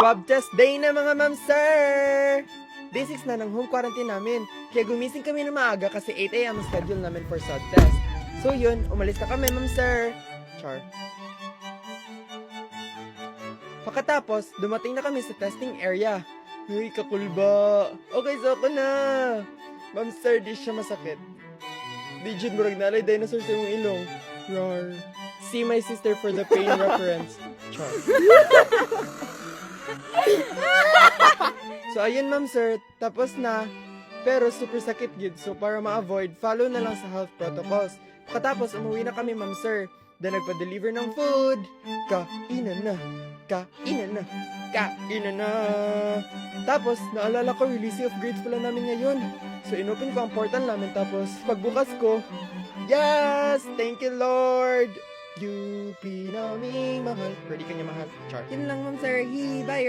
Swab test day na mga ma'am sir! Day 6 na ng home quarantine namin. Kaya gumising kami na maaga kasi 8 a.m. ang schedule namin for swab test. So yun, umalis na kami ma'am sir. Char. Pagkatapos, dumating na kami sa testing area. Uy, kakulba. Okay, so ako na. Ma'am sir, di siya masakit. Di jud murag nalay dinosaur sa imong ilong. Rar. See my sister for the pain reference. Char. So ayun ma'am sir, tapos na. Pero super sakit yun. So para ma-avoid, follow na lang sa health protocols. Pagkatapos, umuwi na kami ma'am sir. Then nagpa-deliver ng food. Kainan na. Kainan na. Kainan na. Tapos, naalala ko, release of grades pala namin ngayon. So, inopen ko ang portal namin. Tapos, pagbukas ko, yes! Thank you, Lord! You pinaming mahal. Pwede ka niya mahal. Char. Yun lang, ma'am, sir. Bye,